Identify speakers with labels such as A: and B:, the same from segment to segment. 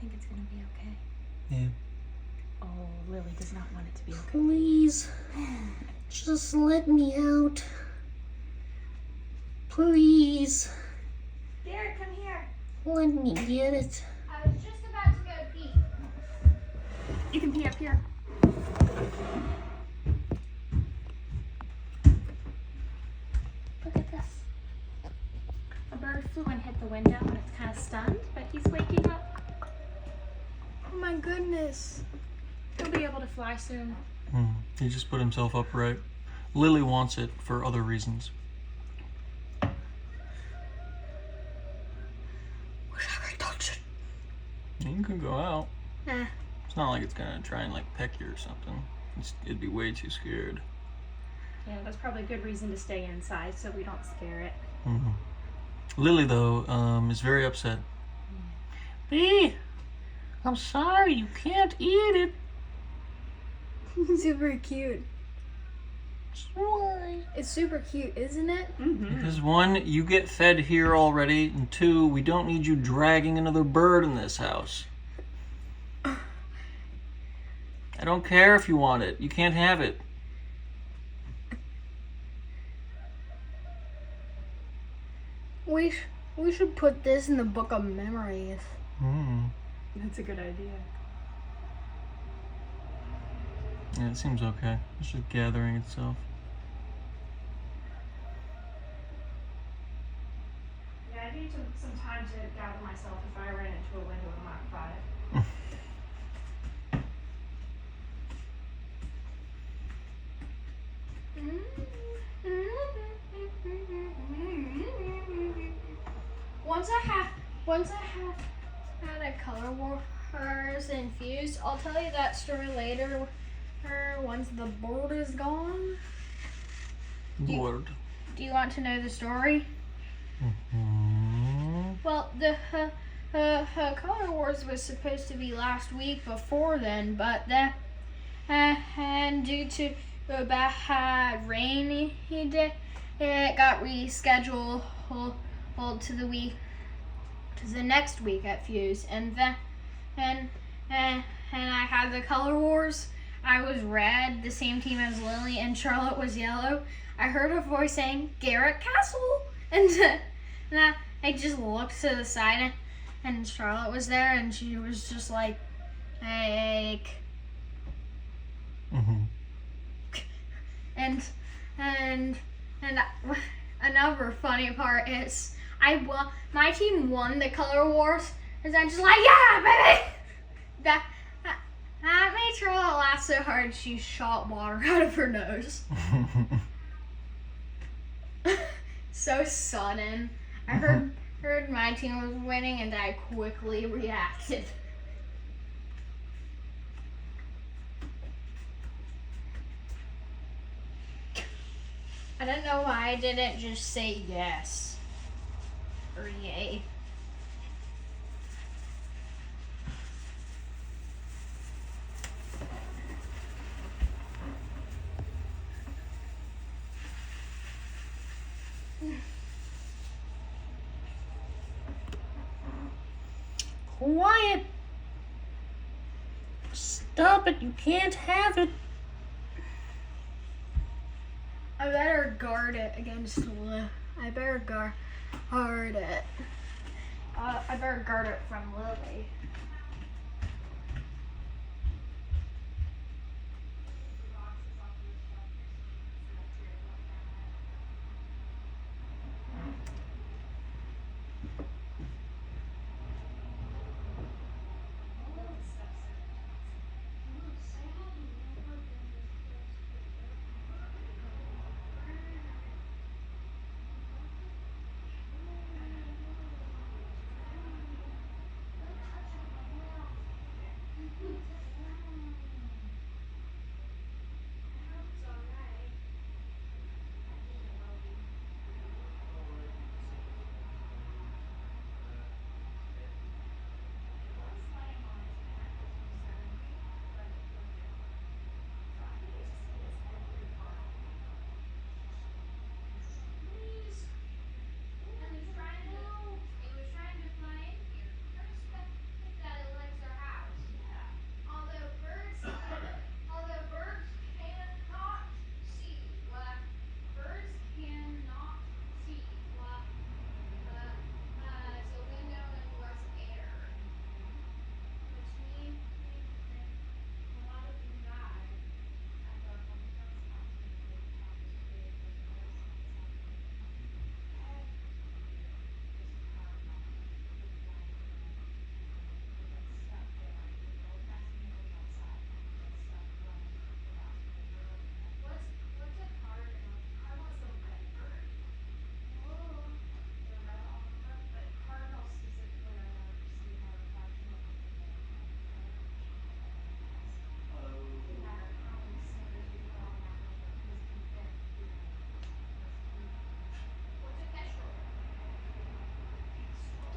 A: think it's gonna be okay?
B: Yeah.
A: Oh, Lily does not want it to be okay.
C: Please, just let me out. Please,
A: Garrett, come here.
C: let me get it.
D: I was just about to go pee.
A: You can pee up here.
D: Look at this.
A: A bird flew and hit the window and it's kind of stunned, but he's waking up.
D: Oh my goodness.
A: He'll be able to fly soon.
B: He just put himself upright. Lily wants it for other reasons.
C: Wish I could touch it.
B: You can go out.
D: Nah.
B: It's not like it's gonna try and like peck you or something. It'd be way too scared.
A: Yeah, that's probably a good reason to stay inside so we don't scare it.
B: Lily, though, is very upset. B, I'm sorry, you can't eat it.
D: Super cute.
C: Why?
D: It's super cute, isn't it?
B: Because one, you get fed here already, and two, we don't need you dragging another bird in this house. I don't care if you want it. You can't have it.
D: We should put this in the book of memories.
A: That's a good idea.
B: Yeah, it seems okay. It's just gathering itself.
A: Yeah, I need some time to gather myself if I ran into a window at Mach 5.
D: Once I have had a color wars infused, I'll tell you that story later. Once the board is gone.
B: Bored.
D: Do you want to know the story?
B: Mm-hmm.
D: Well, the color wars was supposed to be last week before then, but and due to the bad rain he did, it got rescheduled to the next week at Fuse, and I had the color wars. I was red, the same team as Lily, and Charlotte was yellow. I heard a voice saying Garrett Castle, and I just looked to the side, and Charlotte was there, and she was just like, "Hey." And another funny part is my team won the color wars, and I'm just like, yeah, baby. That made Charlotte laugh so hard she shot water out of her nose. So sudden. I heard my team was winning, and I quickly reacted. I don't know why I didn't just say yes or yay.
C: Quiet! Stop it, you can't have it.
D: I better guard it against Lily. I better guard it. I better guard it from Lily.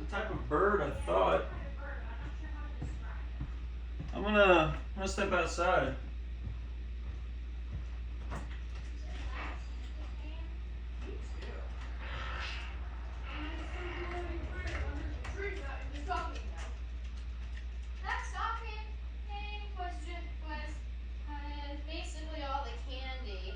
B: the type of bird I thought. I'm gonna step outside.
D: That stocking thing was basically all the candy.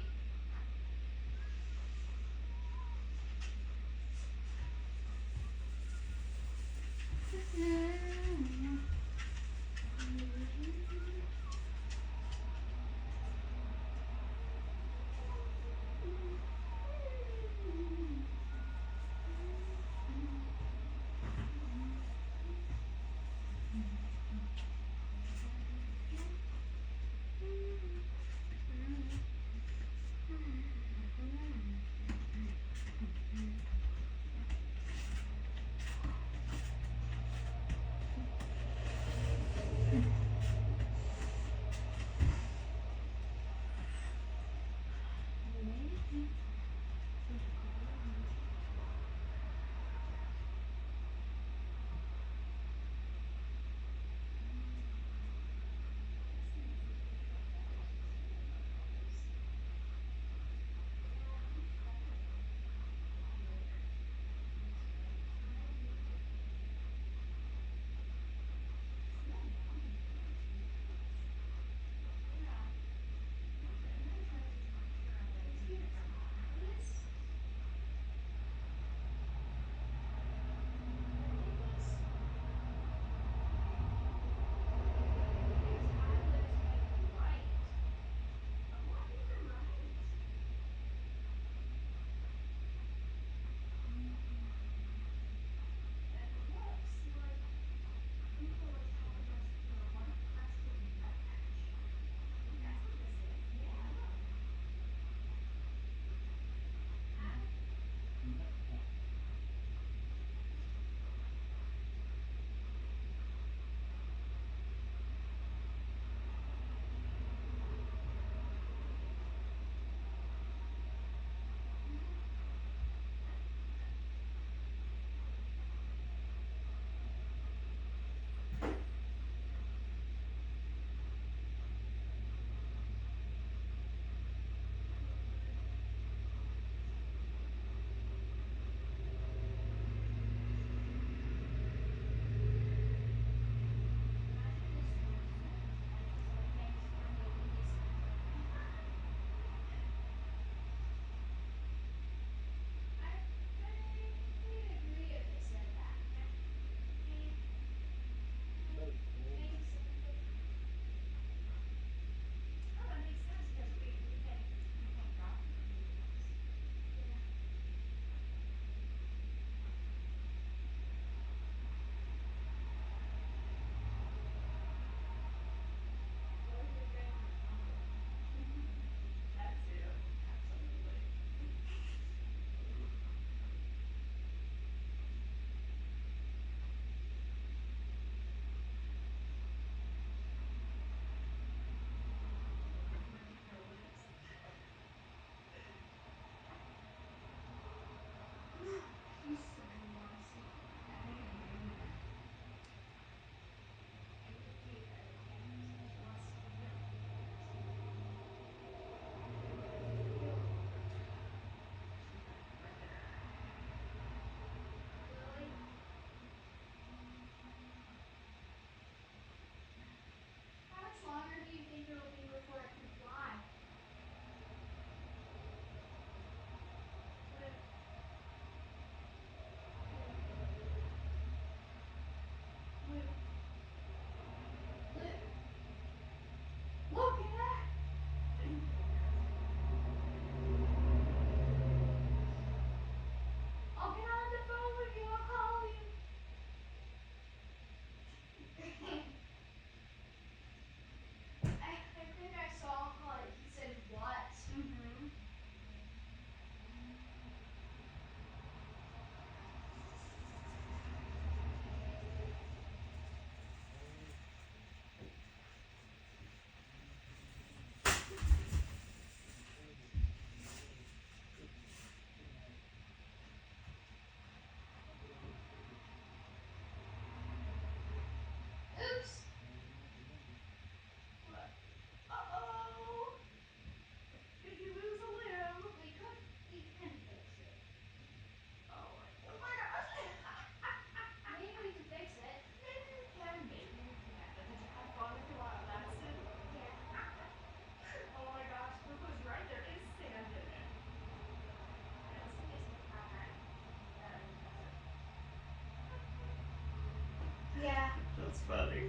D: Yeah,
B: That's funny.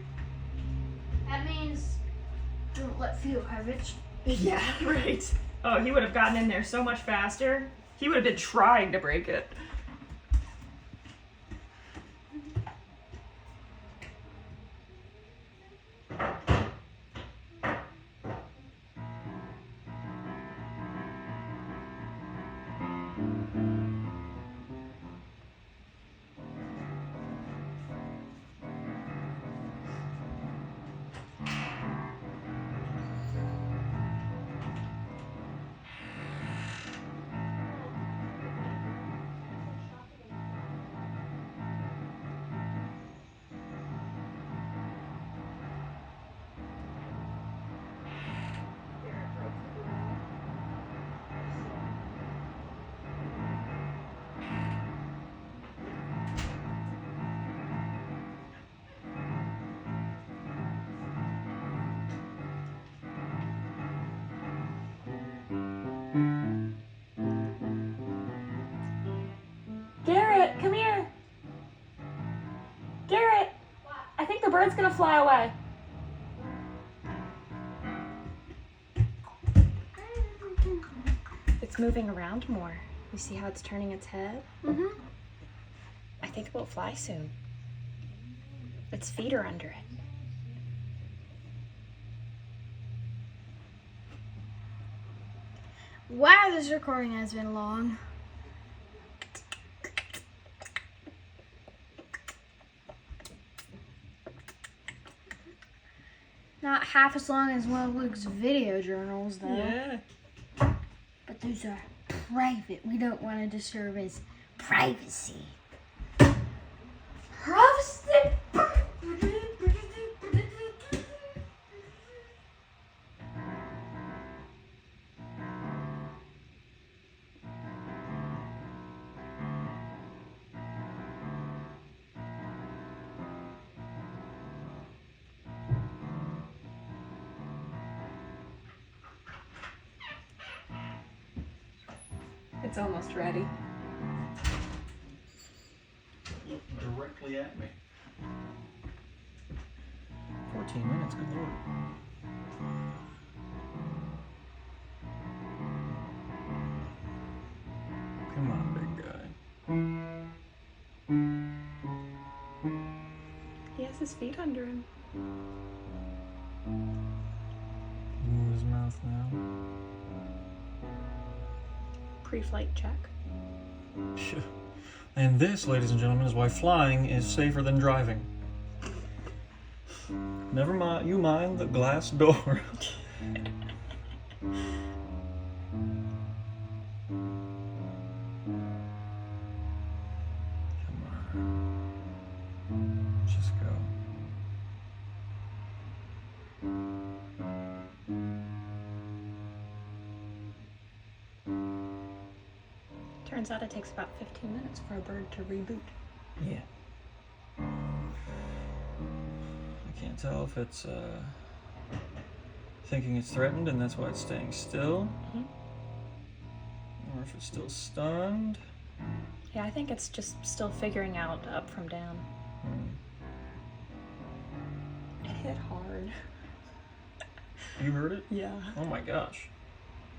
D: that means don't let Theo have it.
A: Yeah, right. Oh, he would have gotten in there so much faster. He would have been trying to break it.
E: Garrett, come here. Garrett, I think the bird's gonna fly away.
F: It's moving around more. You see how it's turning its head?
E: Mm-hmm.
F: I think it will fly soon. Its feet are under it.
D: Wow, this recording has been long. Not half as long as one of Luke's video journals, though.
B: Yeah.
D: But those are private. We don't want to disturb his privacy. Privacy!
E: It's almost ready.
B: Look directly at me. 14 minutes, good lord. Come on, big guy.
F: He has his feet under him.
B: Move his mouth now.
F: Pre-flight check.
B: And this, ladies and gentlemen, is why flying is safer than driving. Never mind, you mind the glass door. Come on. Just go.
F: Turns out it takes about 15 minutes for a bird to reboot.
B: Yeah. I can't tell if it's thinking it's threatened and that's why it's staying still. Or if it's still stunned.
F: Yeah, I think it's just still figuring out up from down. It hit hard.
B: You heard it?
F: Yeah.
B: Oh my gosh.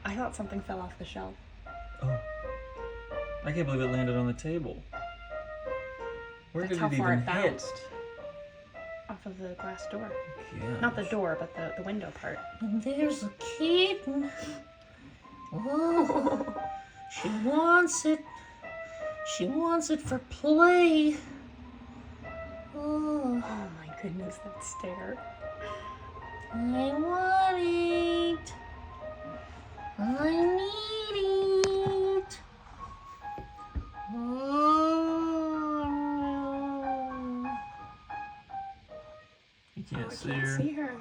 F: I thought something fell off the shelf.
B: Oh. I can't believe it landed on the table. Where
F: That's
B: did
F: how
B: it
F: far
B: even
F: it
B: hit?
F: bounced. Off of the glass door.
B: Yeah.
F: Not the door, but the window part.
C: And there's a kitten. Oh, she wants it. She wants it for play. Oh,
F: Oh my goodness, that stare.
C: I want it. I need it. Oh,
B: You can't
F: I
B: see
F: can't
B: her.
F: see her.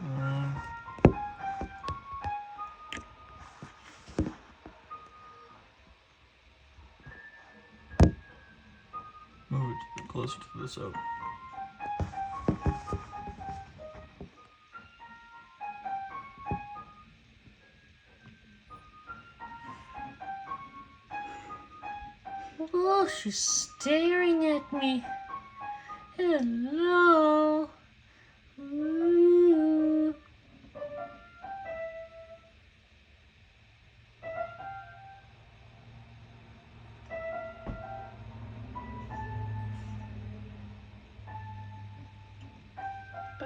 B: Move it closer to the soap.
C: oh, she's staring at me. Hello.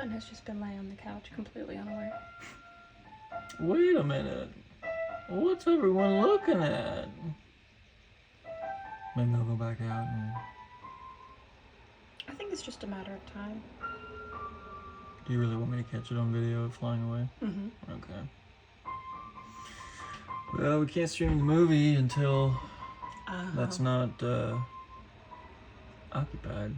F: John has just been laying on the couch completely unaware.
B: Wait a minute. What's everyone looking at? Maybe I'll go back out and...
F: I think it's just a matter of time.
B: Do you really want me to catch it on video of flying away?
F: Mm-hmm.
B: Okay. Well, we can't stream the movie until that's not occupied.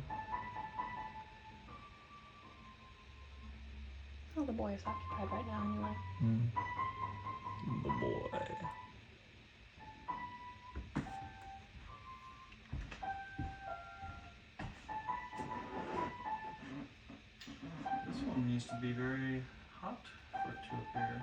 F: Well, the boy is occupied right now anyway.
B: The boy. This one needs to be very hot for it to appear.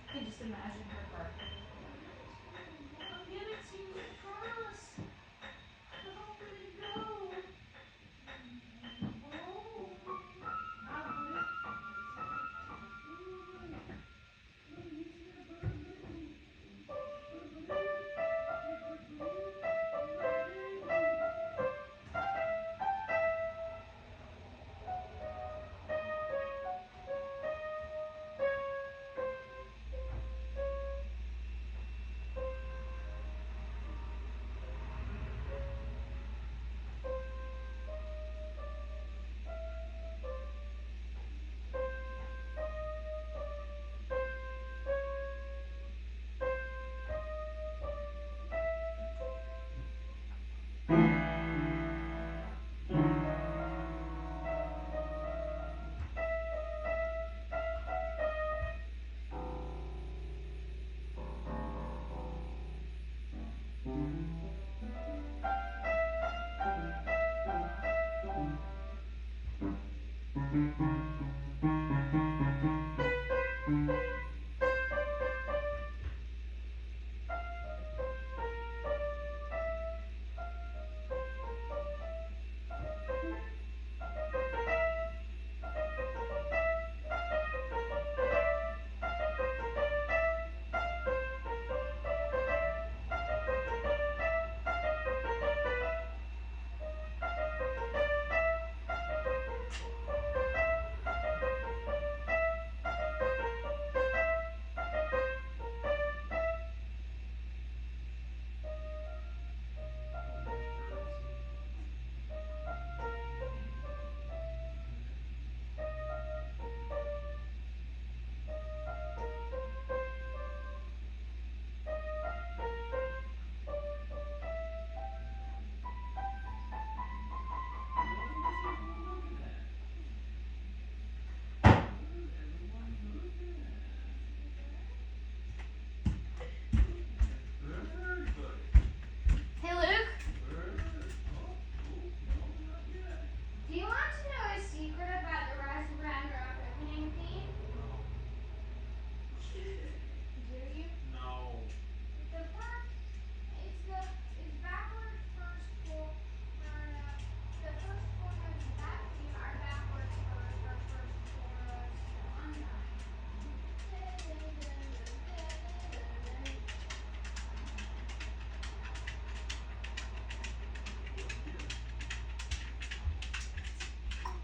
A: I can just imagine her barking.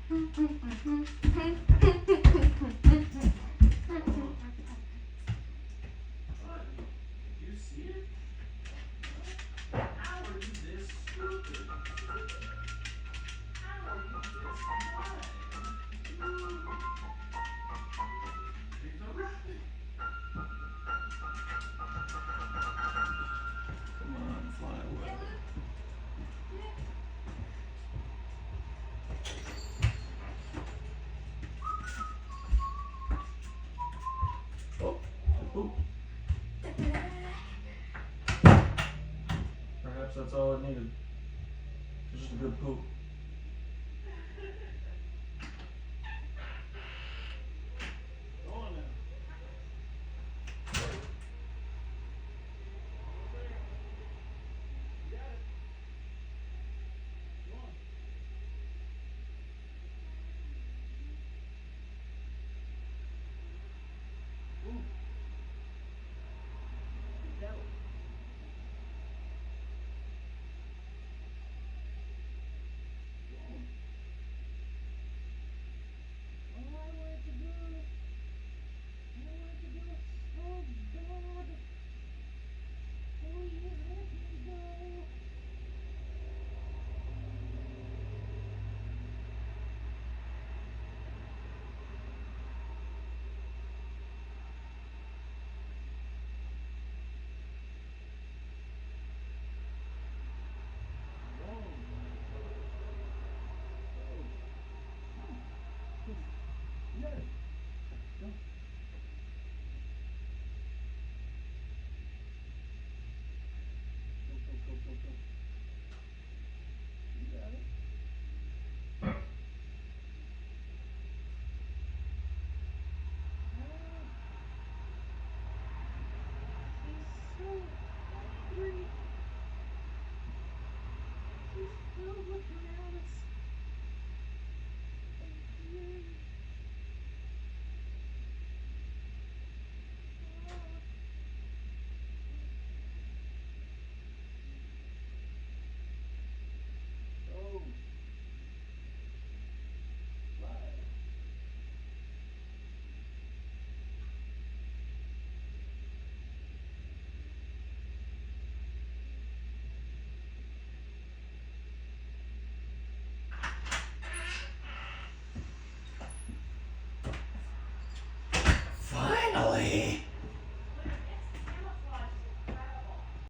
B: You see it? How are you this stupid? How are you this blind? It's a rabbit. Come on, fly away. Oh, poop. Perhaps that's all it needed. Just a good poop.